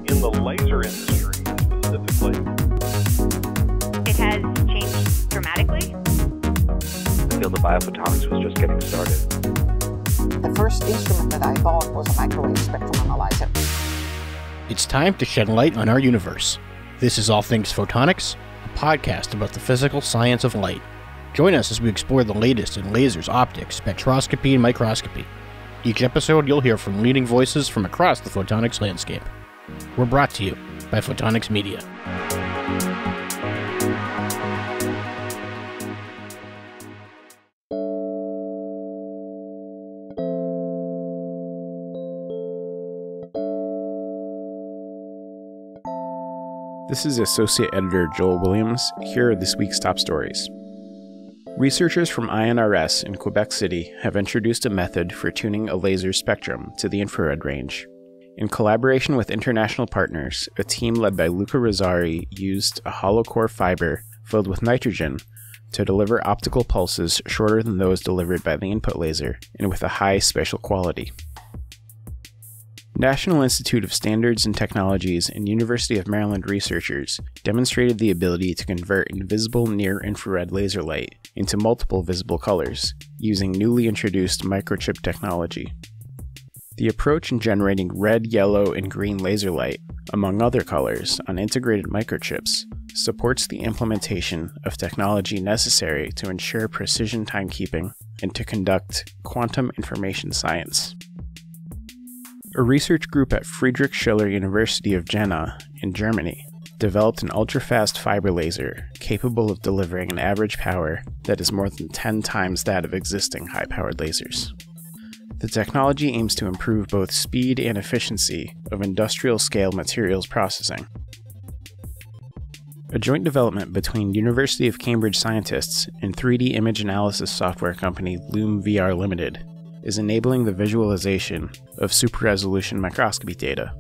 In the laser industry, specifically, it has changed dramatically. The field of biophotonics was just getting started. The first instrument that I bought was a microwave spectrum analyzer. It's time to shed light on our universe. This is All Things Photonics, a podcast about the physical science of light. Join us as we explore the latest in lasers, optics, spectroscopy, and microscopy. Each episode, you'll hear from leading voices from across the photonics landscape. We're brought to you by Photonics Media. This is Associate Editor Joel Williams. Here are this week's top stories. Researchers from INRS in Quebec City have introduced a method for tuning a laser spectrum to the infrared range. In collaboration with international partners, a team led by Luca Rossari used a hollow core fiber filled with nitrogen to deliver optical pulses shorter than those delivered by the input laser and with a high spatial quality. National Institute of Standards and Technologies and University of Maryland researchers demonstrated the ability to convert invisible near-infrared laser light into multiple visible colors using newly introduced microchip technology. The approach in generating red, yellow, and green laser light, among other colors, on integrated microchips supports the implementation of technology necessary to ensure precision timekeeping and to conduct quantum information science. A research group at Friedrich Schiller University of Jena in Germany developed an ultra-fast fiber laser capable of delivering an average power that is more than 10 times that of existing high-powered lasers. The technology aims to improve both speed and efficiency of industrial-scale materials processing. A joint development between University of Cambridge scientists and 3D image analysis software company LumVR Limited is enabling the visualization of super-resolution microscopy data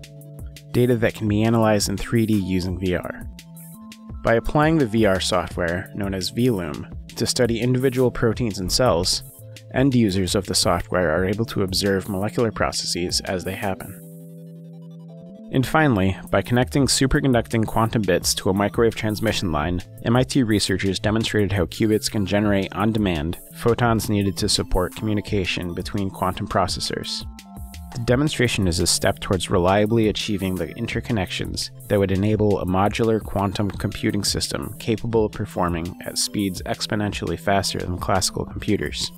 that can be analyzed in 3D using VR. By applying the VR software, known as VLUM, to study individual proteins and cells, end users of the software are able to observe molecular processes as they happen. And finally, by connecting superconducting quantum bits to a microwave transmission line, MIT researchers demonstrated how qubits can generate on demand photons needed to support communication between quantum processors. The demonstration is a step towards reliably achieving the interconnections that would enable a modular quantum computing system capable of performing at speeds exponentially faster than classical computers.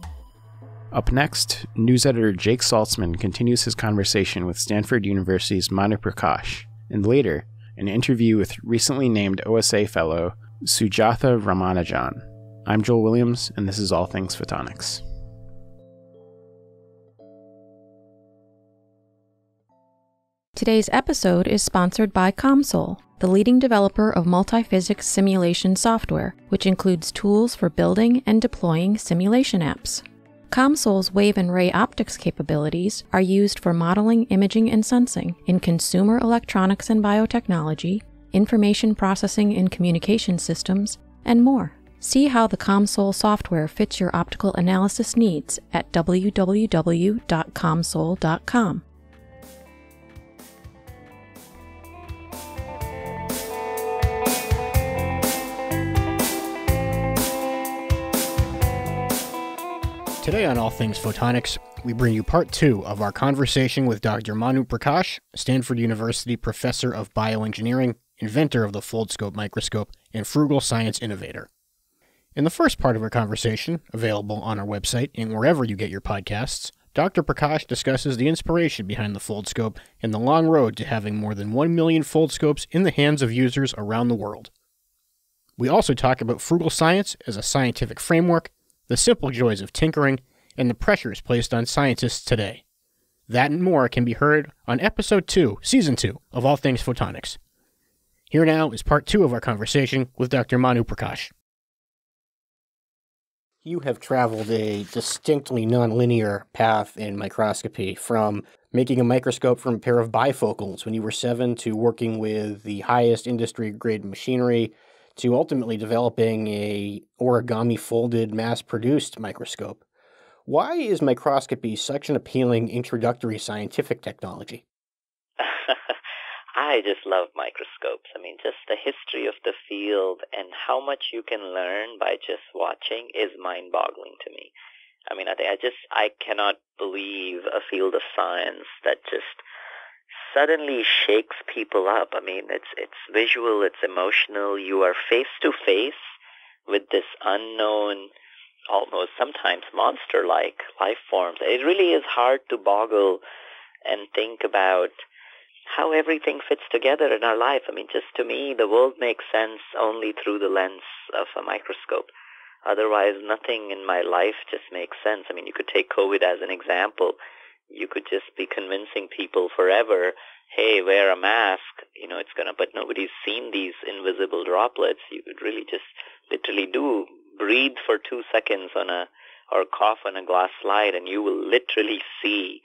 Up next, news editor Jake Saltzman continues his conversation with Stanford University's Manu Prakash, and later, an interview with recently named OSA Fellow Sujatha Ramanujan. I'm Joel Williams, and this is All Things Photonics. Today's episode is sponsored by COMSOL, the leading developer of multiphysics simulation software, which includes tools for building and deploying simulation apps. COMSOL's wave and ray optics capabilities are used for modeling, imaging, and sensing in consumer electronics and biotechnology, information processing and communication systems, and more. See how the COMSOL software fits your optical analysis needs at www.comsol.com. Today on All Things Photonics, we bring you part 2 of our conversation with Dr. Manu Prakash, Stanford University Professor of Bioengineering, inventor of the Foldscope microscope, and frugal science innovator. In the first part of our conversation, available on our website and wherever you get your podcasts, Dr. Prakash discusses the inspiration behind the Foldscope and the long road to having more than 1 million Foldscopes in the hands of users around the world. We also talk about frugal science as a scientific framework, the simple joys of tinkering, and the pressures placed on scientists today. That and more can be heard on Episode 2, Season 2 of All Things Photonics. Here now is Part 2 of our conversation with Dr. Manu Prakash. You have traveled a distinctly nonlinear path in microscopy, from making a microscope from a pair of bifocals when you were 7 to working with the highest industry-grade machinery to ultimately developing a origami-folded, mass-produced microscope. Why is microscopy such an appealing introductory scientific technology? I just love microscopes. I mean, just the history of the field and how much you can learn by just watching is mind-boggling to me. I mean, I cannot believe a field of science that just suddenly shakes people up. I mean, it's visual, it's emotional. You are face to face with this unknown, almost sometimes monster-like life forms. It really is hard to boggle and think about how everything fits together in our life. I mean, just to me, the world makes sense only through the lens of a microscope. Otherwise, nothing in my life just makes sense. I mean, you could take COVID as an example. You could just be convincing people forever, hey, wear a mask, but nobody's seen these invisible droplets. You could really just literally breathe for 2 seconds or cough on a glass slide, and you will literally see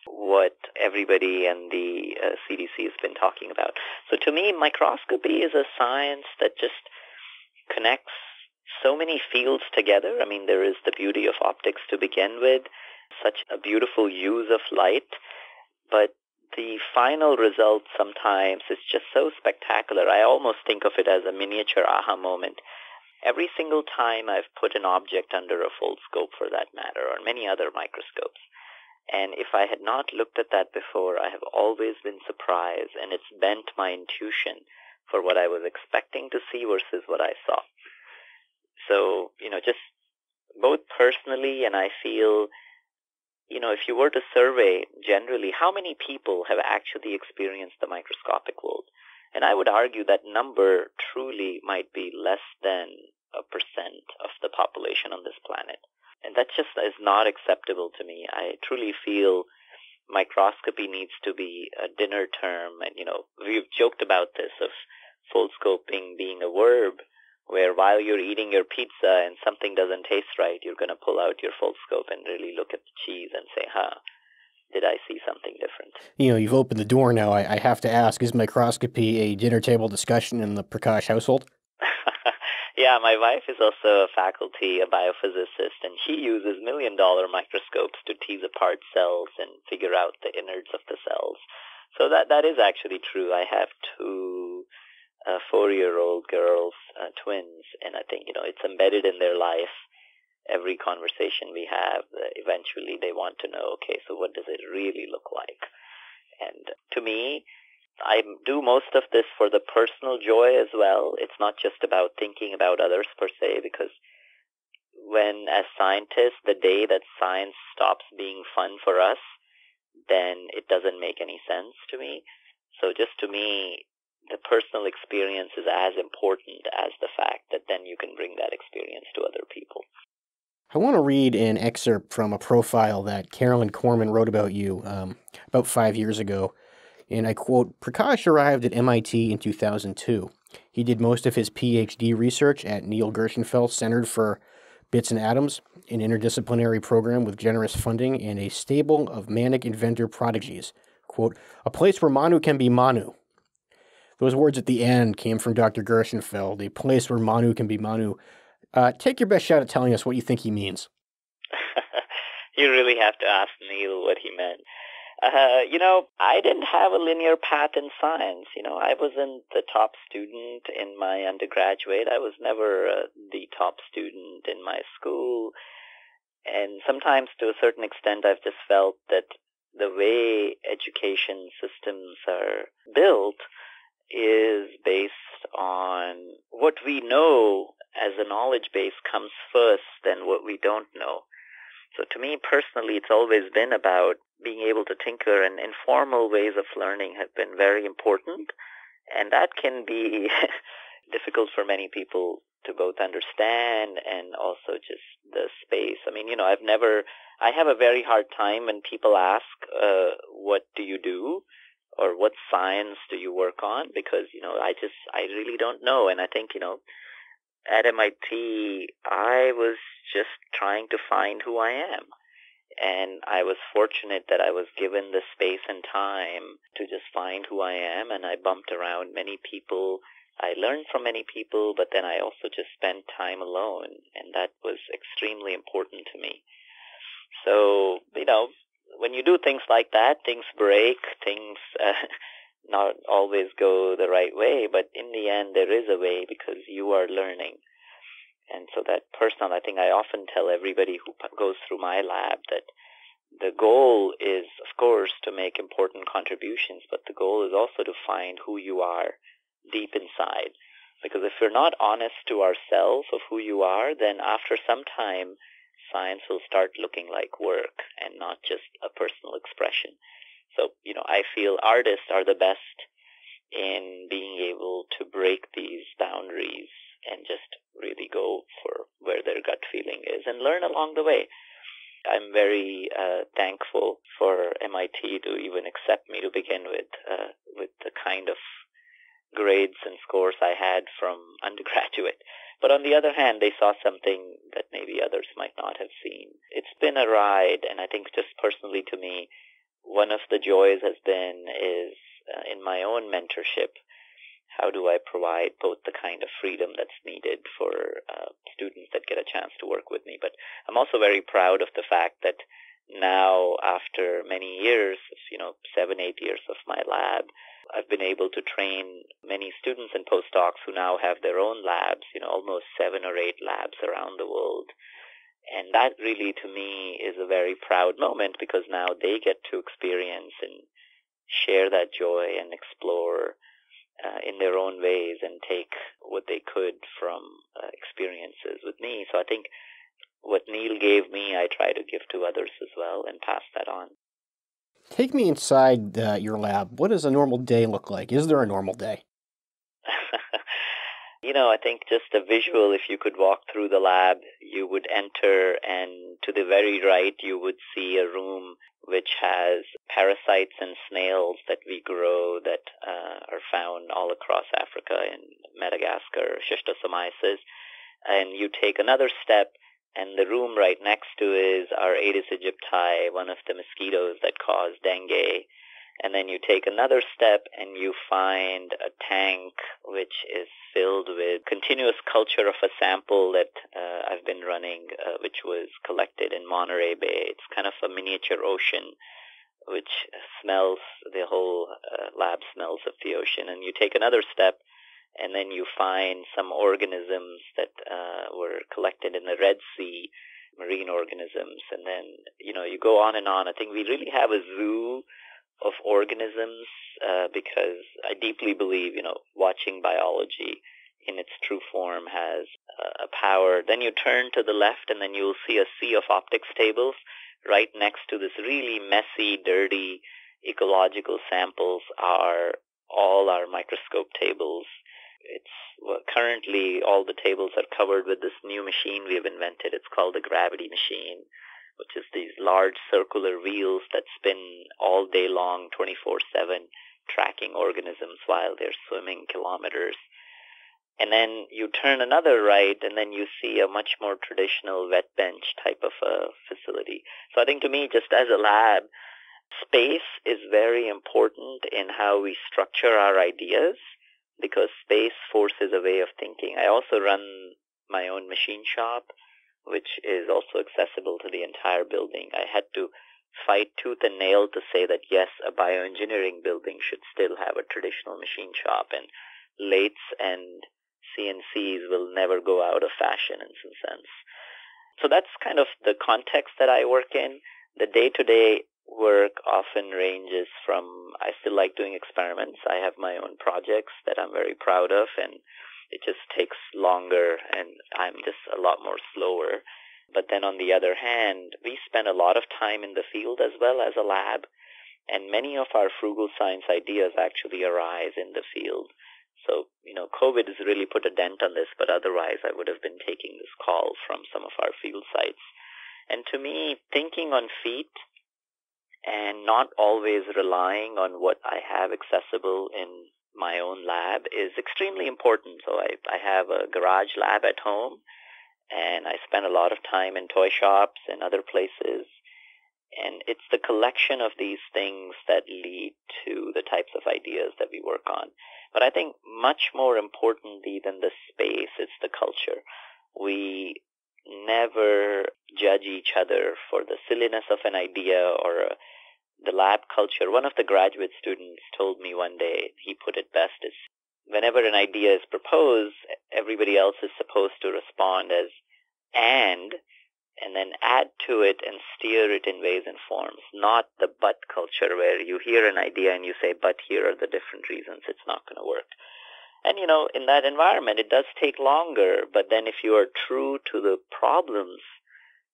what everybody and the CDC has been talking about. So to me, microscopy is a science that just connects so many fields together. I mean, there is the beauty of optics to begin with, such a beautiful use of light, but the final result sometimes is just so spectacular. I almost think of it as a miniature aha moment. Every single time I've put an object under a full scope, for that matter, or many other microscopes, and if I had not looked at that before, I have always been surprised, and it's bent my intuition for what I was expecting to see versus what I saw. So, just both personally, and I feel, if you were to survey generally how many people have actually experienced the microscopic world, and I would argue that number truly might be less than 1% of the population on this planet. And that just is not acceptable to me. I truly feel microscopy needs to be a dinner term. And, we've joked about this of full scoping being a verb, where while you're eating your pizza and something doesn't taste right, you're going to pull out your full scope and really look at the cheese and say, did I see something different? You've opened the door now. I have to ask, is microscopy a dinner table discussion in the Prakash household? Yeah, my wife is also a faculty, a biophysicist, and she uses million-dollar microscopes to tease apart cells and figure out the innards of the cells. So that is actually true. I have two 4-year-old girls, twins, and I think, it's embedded in their life. Every conversation we have, eventually they want to know, okay, so what does it really look like? And to me, I do most of this for the personal joy as well. It's not just about thinking about others per se, because when, as scientists, the day that science stops being fun for us, then it doesn't make any sense to me. So just to me, the personal experience is as important as the fact that then you can bring that experience to other people. I want to read an excerpt from a profile that Carolyn Corman wrote about you about 5 years ago. And I quote, Prakash arrived at MIT in 2002. He did most of his PhD research at Neil Gershenfeld Center for Bits and Atoms, an interdisciplinary program with generous funding and a stable of manic inventor prodigies. Quote, a place where Manu can be Manu. Those words at the end came from Dr. Gershenfeld, a place where Manu can be Manu. Take your best shot at telling us what you think he means. You really have to ask Neil what he meant. I didn't have a linear path in science. I wasn't the top student in my undergraduate. I was never the top student in my school. And sometimes, to a certain extent, I've just felt that the way education systems are built is based on what we know as a knowledge base comes first than what we don't know. So to me personally, it's always been about being able to tinker, and informal ways of learning have been very important. And that can be difficult for many people to both understand and also just the space. I mean, I have a very hard time when people ask, what do you do? Or what science do you work on? Because, I really don't know. And I think, at MIT, I was just trying to find who I am. And I was fortunate that I was given the space and time to just find who I am. And I bumped around many people. I learned from many people, but then I also just spent time alone. And that was extremely important to me. So, when you do things like that, things break, things not always go the right way, but in the end, there is a way because you are learning. And so that personal, I think I often tell everybody who goes through my lab that the goal is, of course, to make important contributions, but the goal is also to find who you are deep inside. Because if we're not honest to ourselves of who you are, then after some time, science will start looking like work and not just a personal expression. So, I feel artists are the best in being able to break these boundaries and just really go for where their gut feeling is and learn along the way. I'm very thankful for MIT to even accept me to begin with the kind of grades and scores I had from undergraduate. But on the other hand, they saw something that maybe others might not have seen. It's been a ride, and I think just personally to me, one of the joys has been in my own mentorship, how do I provide both the kind of freedom that's needed for students that get a chance to work with me. But I'm also very proud of the fact that now, after many years, 7-8 years of my lab, I've been able to train many students and postdocs who now have their own labs, almost 7 or 8 labs around the world. And that really, to me, is a very proud moment because now they get to experience and share that joy and explore in their own ways and take what they could from experiences with me. So I think what Neil gave me, I try to give to others as well and pass that on. Take me inside your lab. What does a normal day look like? Is there a normal day? I think just a visual, if you could walk through the lab, you would enter, and to the very right, you would see a room which has parasites and snails that we grow that are found all across Africa and Madagascar, schistosomiasis. And you take another step, and the room right next to is our Aedes aegypti, one of the mosquitoes that cause dengue. And then you take another step and you find a tank which is filled with continuous culture of a sample that I've been running, which was collected in Monterey Bay. It's kind of a miniature ocean, which smells, the whole lab smells of the ocean. And you take another step and then you find some organisms that were collected in the Red Sea, marine organisms. And then, you go on and on. I think we really have a zoo of organisms because I deeply believe, watching biology in its true form has a power. Then you turn to the left and then you'll see a sea of optics tables right next to this really messy, dirty ecological samples are all our microscope tables. Currently all the tables are covered with this new machine we have invented. It's called the gravity machine, which is these large circular wheels that spin all day long, 24/7, tracking organisms while they're swimming kilometers. And then you turn another right, and then you see a much more traditional wet bench type of a facility. So I think to me, just as a lab, space is very important in how we structure our ideas because space forces a way of thinking. I also run my own machine shop, which is also accessible to the entire building. I had to fight tooth and nail to say that, yes, a bioengineering building should still have a traditional machine shop, and lathes and CNCs will never go out of fashion in some sense. So that's kind of the context that I work in. The day-to-day work often ranges from, I still like doing experiments. I have my own projects that I'm very proud of, and it just takes longer, and I'm just a lot more slower. But then on the other hand, we spend a lot of time in the field as well as a lab, and many of our frugal science ideas actually arise in the field. So, COVID has really put a dent on this, but otherwise I would have been taking this call from some of our field sites. And to me, thinking on feet and not always relying on what I have accessible in my own lab is extremely important. So I have a garage lab at home, and I spend a lot of time in toy shops and other places. And it's the collection of these things that lead to the types of ideas that we work on. But I think much more importantly than the space, it's the culture. We never judge each other for the silliness of an idea or the lab culture. One of the graduate students told me one day, he put it best, is whenever an idea is proposed, everybody else is supposed to respond as and then add to it and steer it in ways and forms, not the but culture where you hear an idea and you say, but here are the different reasons it's not going to work. And, in that environment, it does take longer, but then if you are true to the problems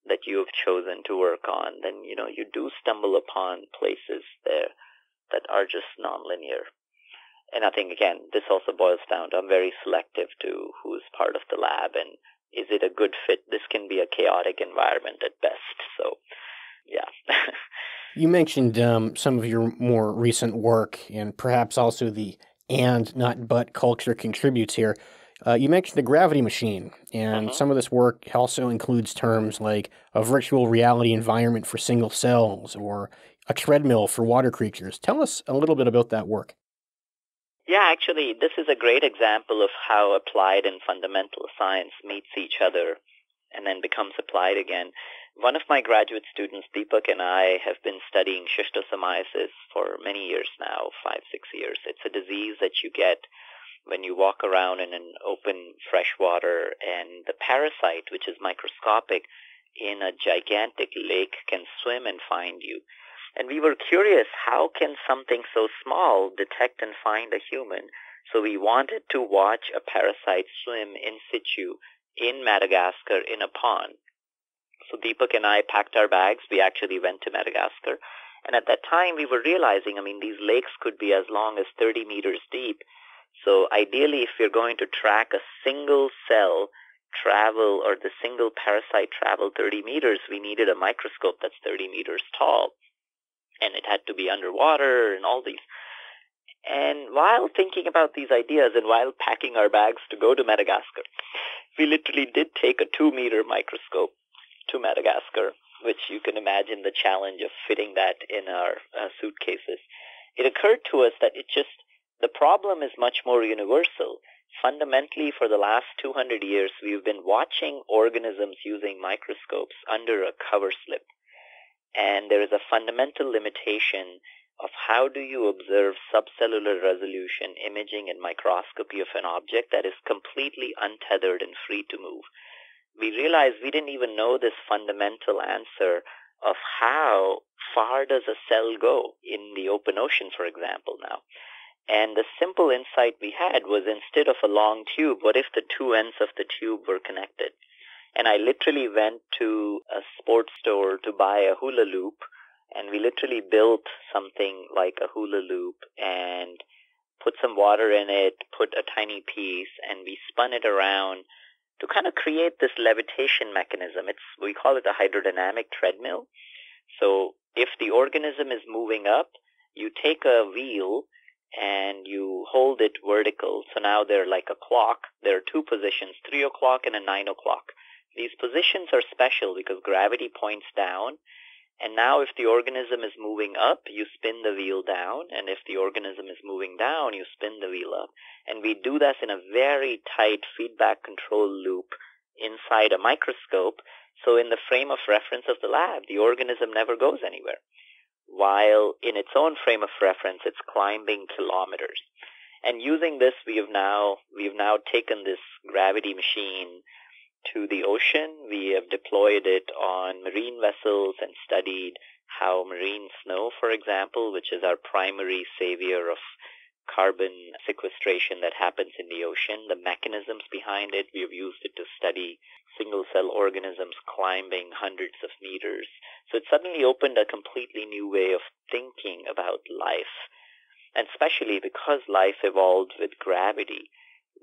that you have chosen to work on, then, you do stumble upon places there that are just nonlinear. And I think, again, this also boils down to I'm very selective to who's part of the lab and is it a good fit? This can be a chaotic environment at best. So, yeah. You mentioned some of your more recent work and perhaps also the and not but culture contributes here. You mentioned the gravity machine, and some of this work also includes terms like a virtual reality environment for single cells or a treadmill for water creatures. Tell us a little bit about that work. Yeah, actually, this is a great example of how applied and fundamental science meets each other and then becomes applied again. One of my graduate students, Deepak, and I have been studying schistosomiasis for many years now, 5-6 years. It's a disease that you get when you walk around in an open fresh water, and the parasite, which is microscopic, in a gigantic lake can swim and find you. And we were curious, how can something so small detect and find a human? So we wanted to watch a parasite swim in situ in Madagascar in a pond. So Deepak and I packed our bags. We actually went to Madagascar. And at that time, we were realizing, these lakes could be as long as 30 meters deep. So ideally, if you're going to track a single cell travel or the single parasite travel 30 meters, we needed a microscope that's 30 meters tall. And it had to be underwater and all these. And while thinking about these ideas and while packing our bags to go to Madagascar, we literally did take a 2-meter microscope to Madagascar, which you can imagine the challenge of fitting that in our suitcases. It occurred to us that the problem is much more universal. Fundamentally, for the last 200 years, we've been watching organisms using microscopes under a cover slip. And there is a fundamental limitation of how do you observe subcellular resolution imaging and microscopy of an object that is completely untethered and free to move. We realized we didn't even know this fundamental answer of how far does a cell go in the open ocean, for example, now. And the simple insight we had was, instead of a long tube, what if the two ends of the tube were connected? And I literally went to a sports store to buy a hula loop, and we literally built something like a hula loop and put some water in it, put a tiny piece, and we spun it around to kind of create this levitation mechanism. We call it a hydrodynamic treadmill. So if the organism is moving up, you take a wheel and you hold it vertical. So now they're like a clock. There are two positions, 3 o'clock and a 9 o'clock. These positions are special because gravity points down. And now if the organism is moving up, you spin the wheel down. And if the organism is moving down, you spin the wheel up. And we do this in a very tight feedback control loop inside a microscope. So in the frame of reference of the lab, the organism never goes anywhere, while in its own frame of reference, it's climbing kilometers. And using this, we've now taken this gravity machine to the ocean. We have deployed it on marine vessels and studied how marine snow, for example, which is our primary savior of carbon sequestration that happens in the ocean, the mechanisms behind it. We have used it to study single-cell organisms climbing hundreds of meters. So it suddenly opened a completely new way of thinking about life. And especially because life evolved with gravity,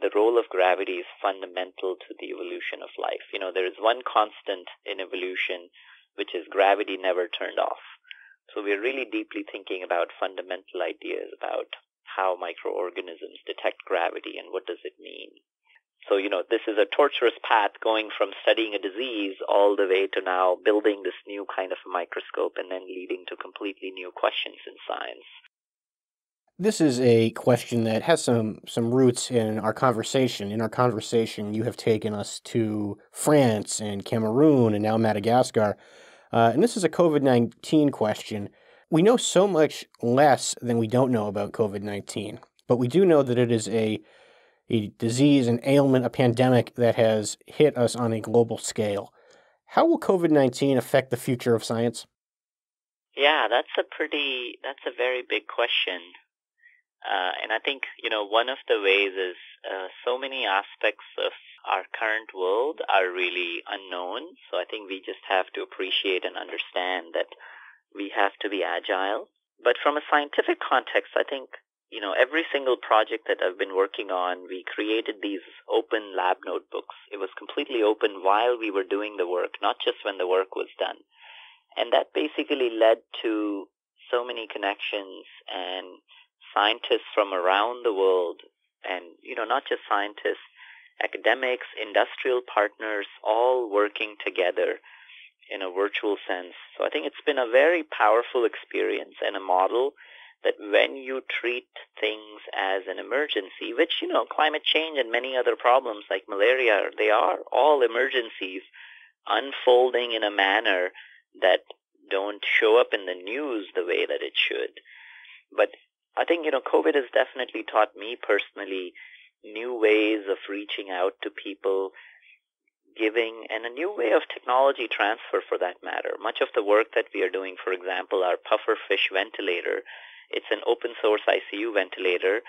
the role of gravity is fundamental to the evolution of life. There is one constant in evolution, which is gravity never turned off. So we're really deeply thinking about fundamental ideas about how microorganisms detect gravity and what does it mean. So, this is a torturous path going from studying a disease all the way to now building this new kind of a microscope and then leading to completely new questions in science. This is a question that has some roots in our conversation. In our conversation, you have taken us to France and Cameroon and now Madagascar. And this is a COVID-19 question. We know so much less than we don't know about COVID-19, but we do know that it is a disease, an ailment, a pandemic that has hit us on a global scale. How will COVID-19 affect the future of science? Yeah, that's a very big question. And I think, one of the ways is so many aspects of our current world are really unknown. So I think we just have to appreciate and understand that we have to be agile. But from a scientific context, I think, every single project that I've been working on, we created these open lab notebooks. It was completely open while we were doing the work, not just when the work was done. And that basically led to so many connections and scientists from around the world, and, not just scientists, academics, industrial partners, all working together in a virtual sense. So I think it's been a very powerful experience and a model that when you treat things as an emergency, which, climate change and many other problems like malaria, they are all emergencies unfolding in a manner that don't show up in the news the way that it should. But I think, COVID has definitely taught me personally new ways of reaching out to people, giving, and a new way of technology transfer for that matter. Much of the work that we are doing, for example, our pufferfish ventilator, it's an open source ICU ventilator,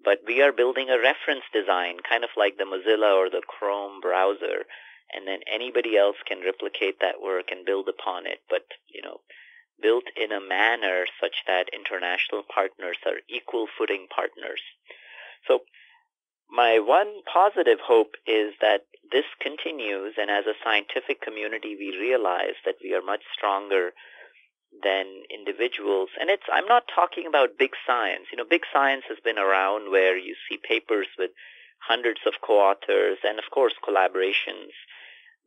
but we are building a reference design, kind of like the Mozilla or the Chrome browser, and then anybody else can replicate that work and build upon it, but, built in a manner such that international partners are equal footing partners. So my one positive hope is that this continues, and as a scientific community, we realize that we are much stronger than individuals. And I'm not talking about big science. Big science has been around where you see papers with hundreds of co-authors and, of course, collaborations.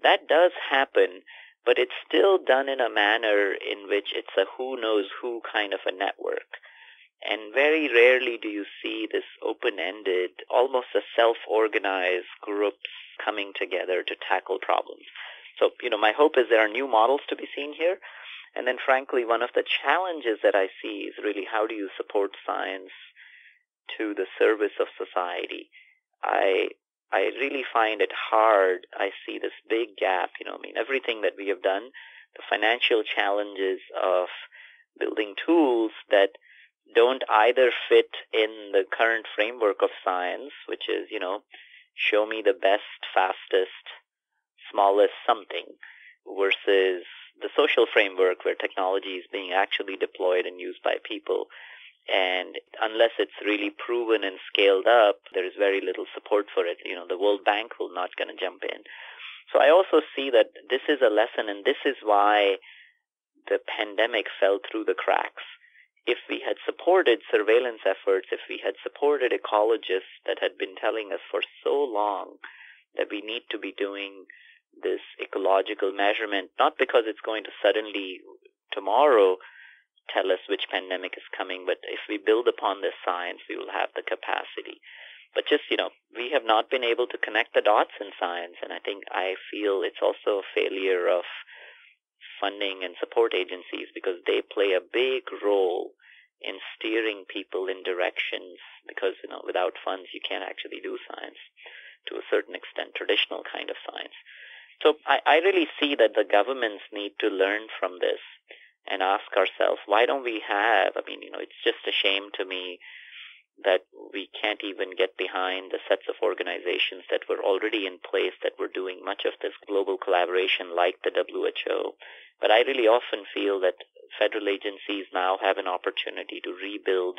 That does happen, but it's still done in a manner in which it's a who knows who kind of a network. And very rarely do you see this open-ended, almost a self-organized groups coming together to tackle problems. So, my hope is there are new models to be seen here. And then, frankly, one of the challenges that I see is really how do you support science to the service of society? I really find it hard. I see this big gap, everything that we have done, the financial challenges of building tools that don't either fit in the current framework of science, which is, show me the best, fastest, smallest something, versus the social framework where technology is being actually deployed and used by people. And unless it's really proven and scaled up, there is very little support for it. The World Bank will not going to jump in. So I also see that this is a lesson, and this is why the pandemic fell through the cracks. If we had supported surveillance efforts, if we had supported ecologists that had been telling us for so long that we need to be doing this ecological measurement, not because it's going to suddenly tomorrow tell us which pandemic is coming, but if we build upon this science, we will have the capacity. But just, we have not been able to connect the dots in science, and I feel it's also a failure of funding and support agencies because they play a big role in steering people in directions because, without funds, you can't actually do science to a certain extent, traditional kind of science. So I really see that the governments need to learn from this and ask ourselves, why don't we have, it's just a shame to me that we can't even get behind the sets of organizations that were already in place that were doing much of this global collaboration like the WHO. But I really often feel that federal agencies now have an opportunity to rebuild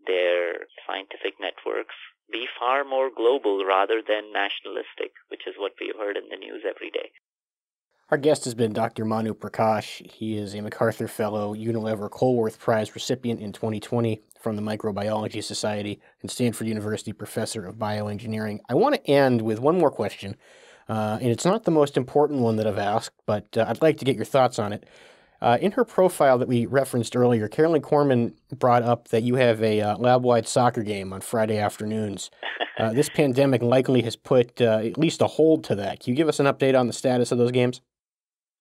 their scientific networks, be far more global rather than nationalistic, which is what we've heard in the news every day. Our guest has been Dr. Manu Prakash. He is a MacArthur Fellow Unilever Colworth Prize recipient in 2020 from the Microbiology Society and Stanford University Professor of Bioengineering. I want to end with one more question, and it's not the most important one that I've asked, but I'd like to get your thoughts on it. In her profile that we referenced earlier, Carolyn Corman brought up that you have a lab-wide soccer game on Friday afternoons. This pandemic likely has put at least a hold to that. Can you give us an update on the status of those games?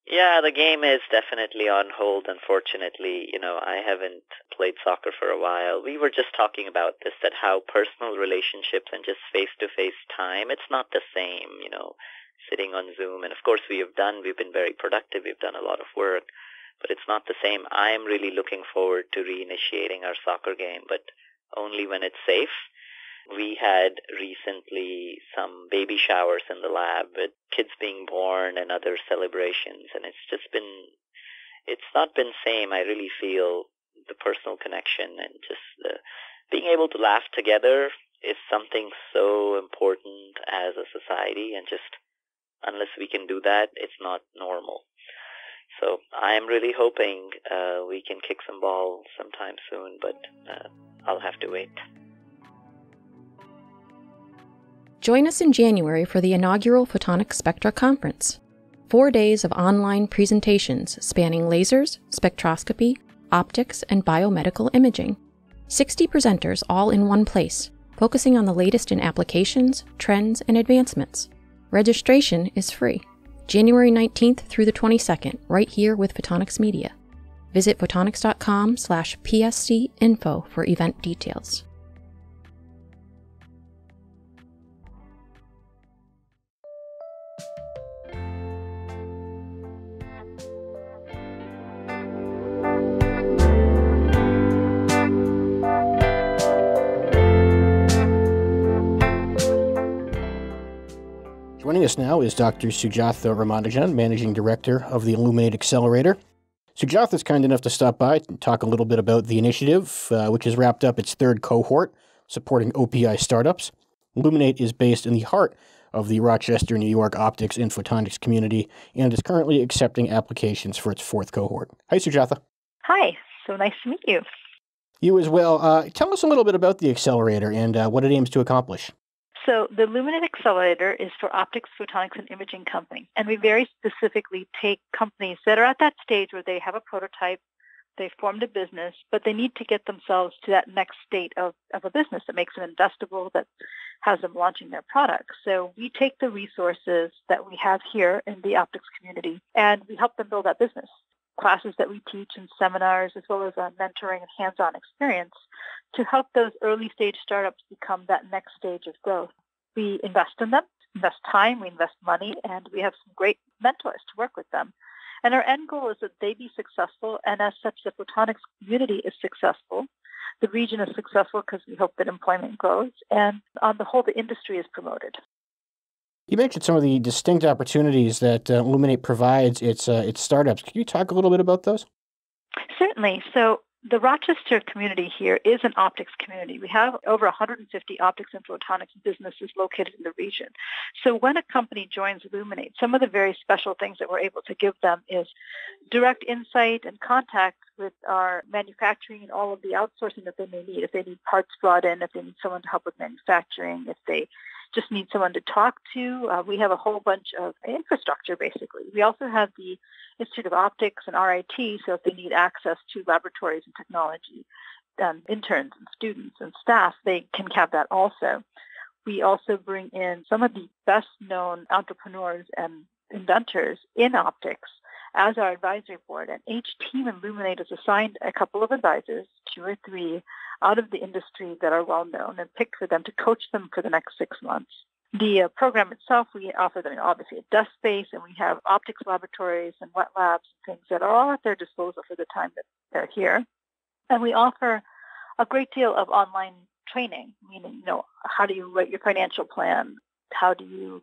Yeah, the game is definitely on hold, unfortunately. I haven't played soccer for a while. We were just talking about this, that how personal relationships and just face-to-face time, it's not the same, sitting on Zoom. And of course we've been very productive. We've done a lot of work, but it's not the same. I'm really looking forward to reinitiating our soccer game, but only when it's safe. We had recently some baby showers in the lab with kids being born and other celebrations, and it's not been same. I really feel the personal connection and just being able to laugh together is something so important as a society, and just unless we can do that, it's not normal. So I'm really hoping we can kick some ball sometime soon, but I'll have to wait. Join us in January for the inaugural Photonics Spectra Conference. 4 days of online presentations spanning lasers, spectroscopy, optics, and biomedical imaging. 60 presenters all in one place, focusing on the latest in applications, trends, and advancements. Registration is free. January 19th through the 22nd, right here with Photonics Media. Visit photonics.com/pscinfo for event details. Joining us now is Dr. Sujatha Ramanujan, Managing Director of the Luminaid Accelerator. Sujatha is kind enough to stop by and talk a little bit about the initiative, which has wrapped up its third cohort, supporting OPI startups. Luminaid is based in the heart of the Rochester, New York optics and photonics community, and is currently accepting applications for its fourth cohort. Hi, Sujatha. Hi, so nice to meet you. You as well. Tell us a little bit about the accelerator and what it aims to accomplish. So the Luminate Accelerator is for optics, photonics, and imaging companies. And we very specifically take companies that are at that stage where they have a prototype, they've formed a business, but they need to get themselves to that next state of a business that makes them investable, that has them launching their products. So we take the resources that we have here in the optics community, and we help them build that business. Classes that we teach and seminars, as well as mentoring and hands-on experience to help those early-stage startups become that next stage of growth. We invest in them, invest time, we invest money, and we have some great mentors to work with them. And our end goal is that they be successful, and as such, the photonics community is successful. The region is successful because we hope that employment grows, and on the whole, the industry is promoted. You mentioned some of the distinct opportunities that Luminate provides its startups. Can you talk a little bit about those? Certainly. So the Rochester community here is an optics community. We have over 150 optics and photonics businesses located in the region. So when a company joins Luminate, some of the very special things that we're able to give them is direct insight and contact with our manufacturing and all of the outsourcing that they may need. If they need parts brought in, if they need someone to help with manufacturing, if they just need someone to talk to. We have a whole bunch of infrastructure, basically. We also have the Institute of Optics and RIT, so if they need access to laboratories and technology, interns and students and staff, they can have that also. We also bring in some of the best-known entrepreneurs and inventors in optics as our advisory board, and each team in Luminate is assigned a couple of advisors, 2 or 3, out of the industry that are well-known, and picked for them to coach them for the next 6 months. The program itself, we offer them obviously a desk space, and we have optics laboratories and wet labs and things that are all at their disposal for the time that they're here. And we offer a great deal of online training, meaning, how do you write your financial plan? How do you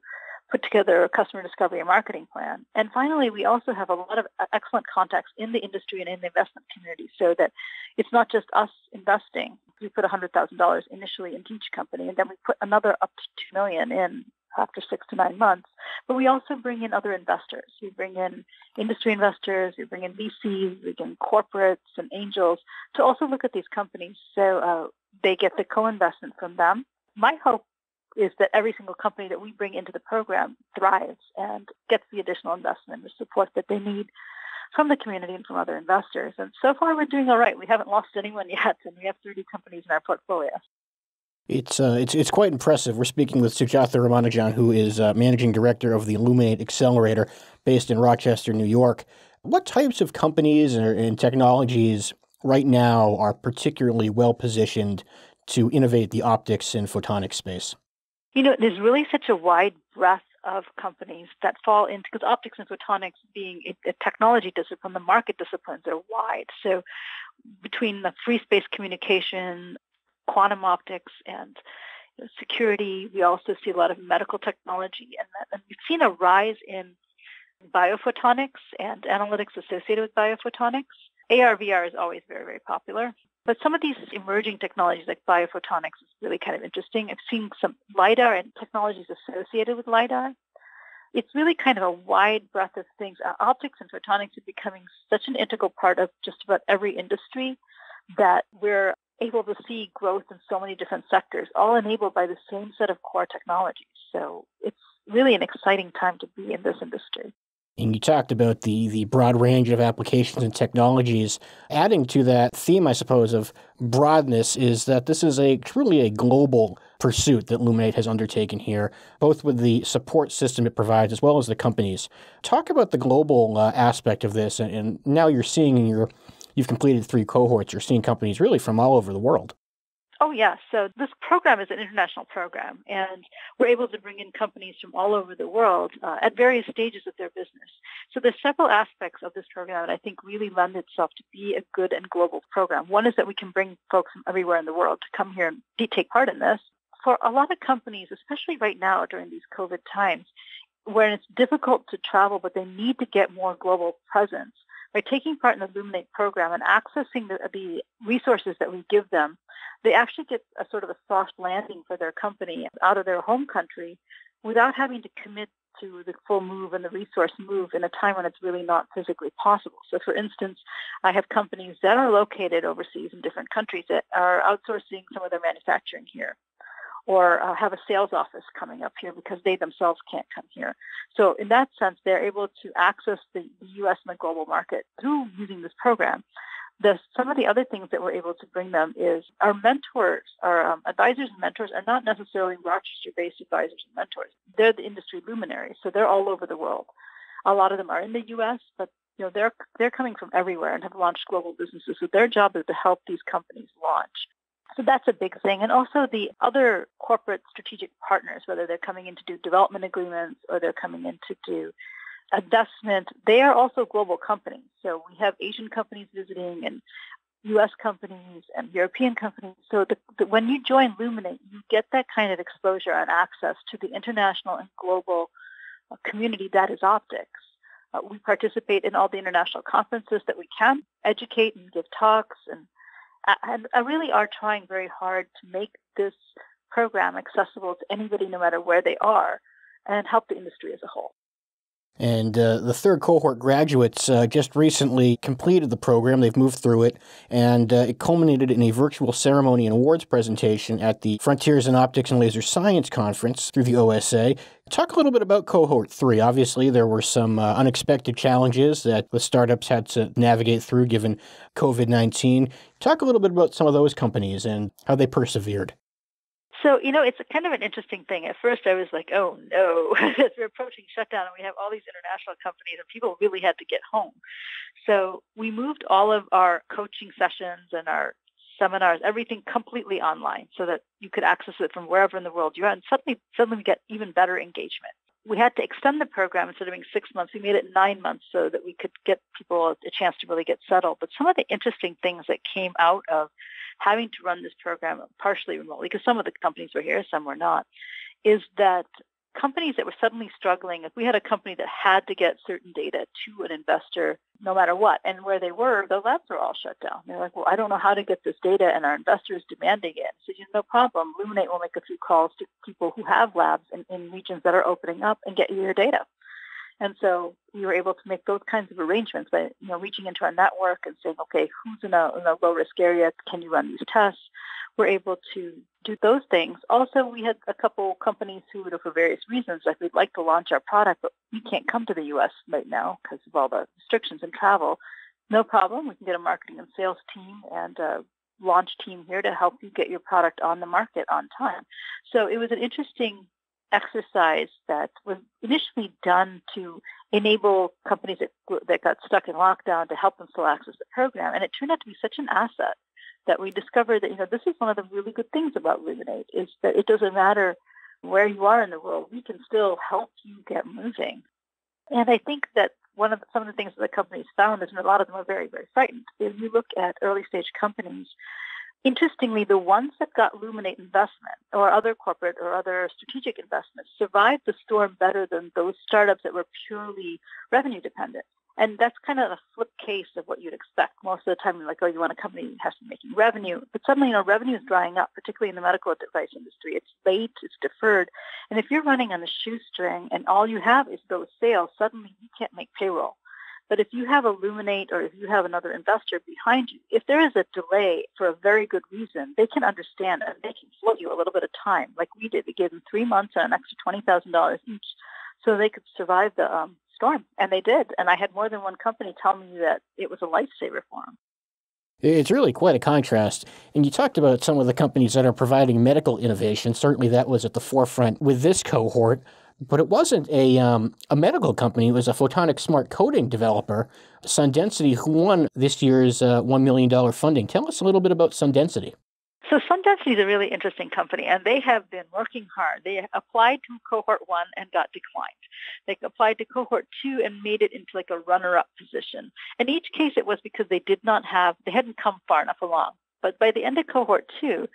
put together a customer discovery and marketing plan? And finally, we also have a lot of excellent contacts in the industry and in the investment community, so that it's not just us investing. We put $100,000 initially into each company, and then we put another up to $2 million in after 6 to 9 months. But we also bring in other investors. We bring in industry investors, we bring in VCs, we bring in corporates and angels to also look at these companies, so they get the co-investment from them. My hope is that every single company that we bring into the program thrives and gets the additional investment, the support that they need. from the community and from other investors. And so far, we're doing all right. We haven't lost anyone yet, and we have 30 companies in our portfolio. It's quite impressive. We're speaking with Sujatha Ramanujan, who is managing director of the Luminate Accelerator based in Rochester, New York. What types of companies and technologies right now are particularly well positioned to innovate the optics and photonics space? There's really such a wide breadth of companies that fall into, because optics and photonics being a technology discipline, the market disciplines are wide. So between the free space communication, quantum optics, and security, we also see a lot of medical technology. And we've seen a rise in biophotonics and analytics associated with biophotonics. AR, VR is always very, very popular. But some of these emerging technologies like biophotonics is really kind of interesting. I've seen some LiDAR and technologies associated with LiDAR. It's really kind of a wide breadth of things. Optics and photonics are becoming such an integral part of just about every industry that we're able to see growth in so many different sectors, all enabled by the same set of core technologies. So it's really an exciting time to be in this industry. And you talked about the broad range of applications and technologies. Adding to that theme, I suppose, of broadness is that this is truly a global pursuit that Luminate has undertaken here, both with the support system it provides as well as the companies. Talk about the global aspect of this, and now you're seeing you've completed 3 cohorts. You're seeing companies really from all over the world. Oh, yeah. So this program is an international program, and we're able to bring in companies from all over the world at various stages of their business. So there's several aspects of this program that I think really lend itself to be a good and global program. One is that we can bring folks from everywhere in the world to come here and take part in this. For a lot of companies, especially right now during these COVID times, where it's difficult to travel, but they need to get more global presence, by taking part in the Luminate program and accessing the resources that we give them, they actually get a sort of a soft landing for their company out of their home country without having to commit to the full move and the resource move in a time when it's really not physically possible. So, for instance, I have companies that are located overseas in different countries that are outsourcing some of their manufacturing here, or have a sales office coming up here because they themselves can't come here. So in that sense, they're able to access the U.S. and the global market through using this program. Some of the other things that we're able to bring them is our mentors, our advisors and mentors are not necessarily Rochester-based advisors and mentors. They're the industry luminaries, so they're all over the world. A lot of them are in the U.S., but they're coming from everywhere and have launched global businesses. So their job is to help these companies launch. So that's a big thing. And also the other corporate strategic partners, whether they're coming in to do development agreements or they're coming in to do investment, they are also global companies. So we have Asian companies visiting and U.S. companies and European companies. So when you join Luminate, you get that kind of exposure and access to the international and global community that is optics. We participate in all the international conferences that we can, educate and give talks, and I really are trying very hard to make this program accessible to anybody, no matter where they are, and help the industry as a whole. And the 3rd cohort graduates just recently completed the program. They've moved through it, and it culminated in a virtual ceremony and awards presentation at the Frontiers in Optics and Laser Science Conference through the OSA. Talk a little bit about Cohort 3. Obviously, there were some unexpected challenges that the startups had to navigate through given COVID-19. Talk a little bit about some of those companies and how they persevered. So, it's a kind of an interesting thing. At first, I was like, oh, no, as we're approaching shutdown and we have all these international companies and people really had to get home. So we moved all of our coaching sessions and our seminars, everything completely online so that you could access it from wherever in the world you're at. And suddenly we get even better engagement. We had to extend the program instead of being 6 months. We made it 9 months so that we could get people a chance to really get settled. But some of the interesting things that came out of having to run this program partially remotely, because some of the companies were here, some were not, is that companies that were suddenly struggling, if we had a company that had to get certain data to an investor no matter what, and where they were, the labs were all shut down. They're like, well, I don't know how to get this data, and our investor is demanding it. So, no problem. Luminate will make a few calls to people who have labs in regions that are opening up and get you your data. And so we were able to make those kinds of arrangements by, reaching into our network and saying, okay, who's in a low-risk area? Can you run these tests? We're able to do those things. Also, we had a couple companies who, for various reasons, like we'd like to launch our product, but we can't come to the U.S. right now because of all the restrictions in travel. No problem. We can get a marketing and sales team and a launch team here to help you get your product on the market on time. So it was an interesting exercise that was initially done to enable companies that got stuck in lockdown to help them still access the program. And it turned out to be such an asset that we discovered that, this is one of the really good things about Luminate, is that it doesn't matter where you are in the world. We can still help you get moving. And I think that some of the things that the companies found is, and a lot of them are very, very frightened, if you look at early stage companies, interestingly, the ones that got Luminate investment or other corporate or other strategic investments survived the storm better than those startups that were purely revenue dependent. And that's kind of a flip case of what you'd expect. Most of the time, you're like, you want a company that has to be making revenue. But suddenly, revenue is drying up, particularly in the medical device industry. It's late, it's deferred. And if you're running on a shoestring and all you have is those sales, suddenly you can't make payroll. But if you have a Luminate or if you have another investor behind you, if there is a delay for a very good reason, they can understand and they can float you a little bit of time, like we did. We gave them 3 months and an extra $20,000 each so they could survive the storm. And they did. And I had more than one company tell me that it was a lifesaver for them. It's really quite a contrast. And you talked about some of the companies that are providing medical innovation. Certainly that was at the forefront with this cohort. But it wasn't a medical company. It was a photonic smart coding developer, Sundensity, who won this year's $1 million funding. Tell us a little bit about Sundensity. So Sundensity is a really interesting company, and they have been working hard. They applied to cohort 1 and got declined. They applied to cohort 2 and made it into like a runner-up position. In each case, it was because they hadn't come far enough along. But by the end of cohort 2,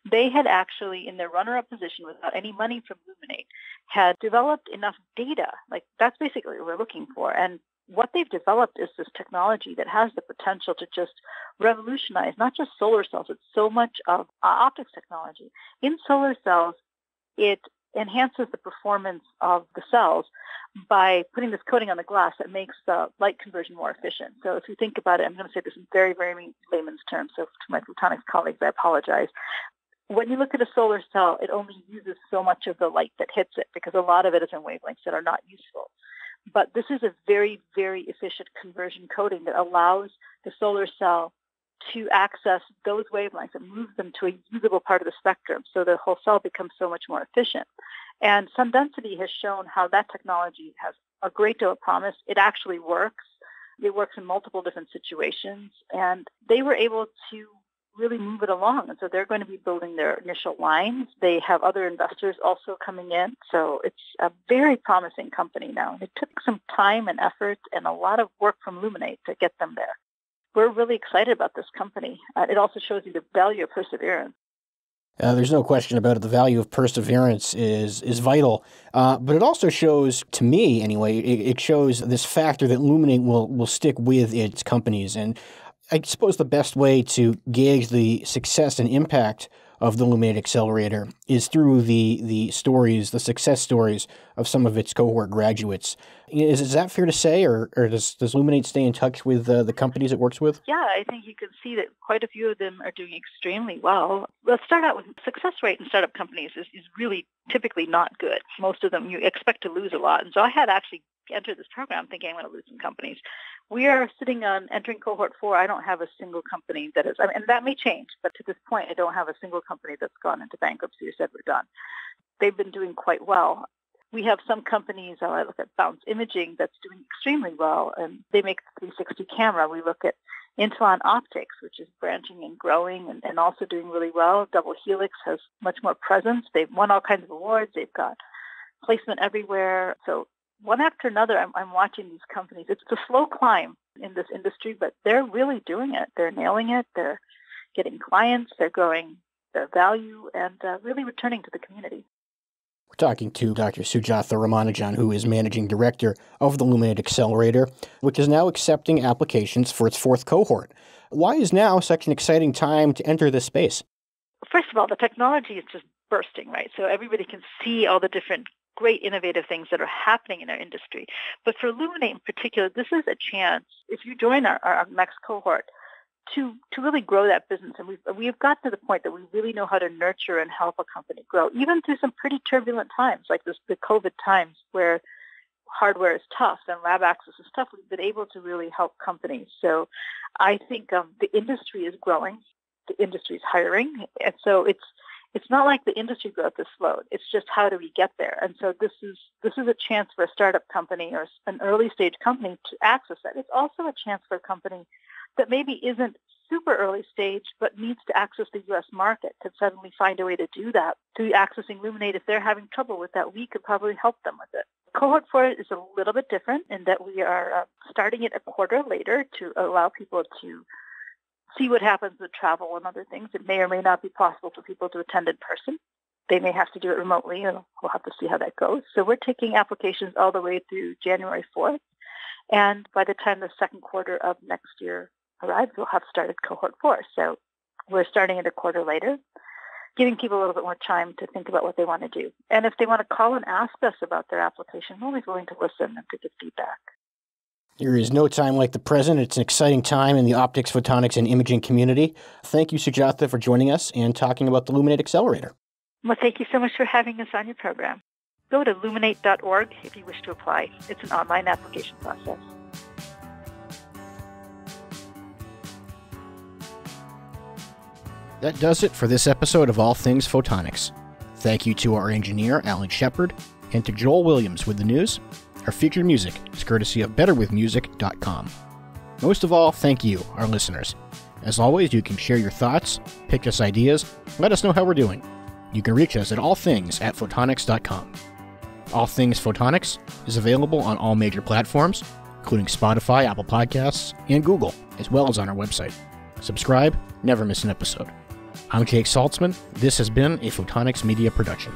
they had actually, in their runner-up position without any money from Luminate, had developed enough data. Like, that's basically what we're looking for. And what they've developed is this technology that has the potential to just revolutionize not just solar cells, it's so much of optics technology. In solar cells, it enhances the performance of the cells by putting this coating on the glass that makes the light conversion more efficient. So if you think about it, I'm going to say this in very, very layman's terms, so to my photonics colleagues, I apologize. When you look at a solar cell, it only uses so much of the light that hits it because a lot of it is in wavelengths that are not useful. But this is a very, very efficient conversion coating that allows the solar cell to access those wavelengths and move them to a usable part of the spectrum so the whole cell becomes so much more efficient. And Sundensity has shown how that technology has a great deal of promise. It actually works. It works in multiple different situations. And they were able to really move it along. And so they're going to be building their initial lines. They have other investors also coming in. So it's a very promising company now. It took some time and effort and a lot of work from Luminate to get them there. We're really excited about this company. It also shows you the value of perseverance. There's no question about it. The value of perseverance is vital. But it also shows, to me anyway, it shows this factor that Luminate will stick with its companies. And I suppose the best way to gauge the success and impact of the Luminate Accelerator is through the stories, the success stories of some of its cohort graduates. Is that fair to say, or does Luminate stay in touch with the companies it works with? Yeah, I think you can see that quite a few of them are doing extremely well. Let's start out with success rate in startup companies is really typically not good. Most of them you expect to lose a lot. And so I had actually entered this program thinking I'm going to lose some companies. We are sitting on entering cohort 4. I don't have a single company that is, and that may change, but to this point, I don't have a single company that's gone into bankruptcy or said we're done. They've been doing quite well. We have some companies, I look at Bounce Imaging, that's doing extremely well, and they make the 360 camera. We look at Intelon Optics, which is branching and growing and also doing really well. Double Helix has much more presence. They've won all kinds of awards. They've got placement everywhere. So one after another, I'm watching these companies. It's a slow climb in this industry, but they're really doing it. They're nailing it. They're getting clients. They're growing their value and really returning to the community. We're talking to Dr. Sujatha Ramanujan, who is Managing Director of the Luminate Accelerator, which is now accepting applications for its 4th cohort. Why is now such an exciting time to enter this space? First of all, the technology is just bursting, right? So everybody can see all the different great innovative things that are happening in our industry. But for Luminate in particular, this is a chance, if you join our next cohort, to really grow that business. And we've gotten to the point that we really know how to nurture and help a company grow, even through some pretty turbulent times, like the COVID times where hardware is tough and lab access is tough. We've been able to really help companies. So I think the industry is growing. The industry is hiring. And so it's not like the industry growth is slowed. It's just how do we get there? And so this is a chance for a startup company or an early stage company to access that. It's also a chance for a company that maybe isn't super early stage but needs to access the U.S. market to suddenly find a way to do that through accessing Luminate. If they're having trouble with that, we could probably help them with it. Cohort 4 is a little bit different in that we are starting it a quarter later to allow people to see what happens with travel and other things. It may or may not be possible for people to attend in person. They may have to do it remotely, and we'll have to see how that goes. So we're taking applications all the way through January 4th. And by the time the second quarter of next year arrives, we'll have started Cohort 4. So we're starting it a quarter later, giving people a little bit more time to think about what they want to do. And if they want to call and ask us about their application, we're always willing to listen and to give feedback. There is no time like the present. It's an exciting time in the optics, photonics, and imaging community. Thank you, Sujatha, for joining us and talking about the Luminate Accelerator. Well, thank you so much for having us on your program. Go to luminate.org if you wish to apply. It's an online application process. That does it for this episode of All Things Photonics. Thank you to our engineer, Alan Shepard, and to Joel Williams with the news. Our featured music is courtesy of betterwithmusic.com. Most of all, thank you, our listeners. As always, you can share your thoughts, pitch us ideas, let us know how we're doing. You can reach us at allthings@photonics.com. All Things Photonics is available on all major platforms, including Spotify, Apple Podcasts, and Google, as well as on our website. Subscribe, never miss an episode. I'm Jake Saltzman. This has been a Photonics Media production.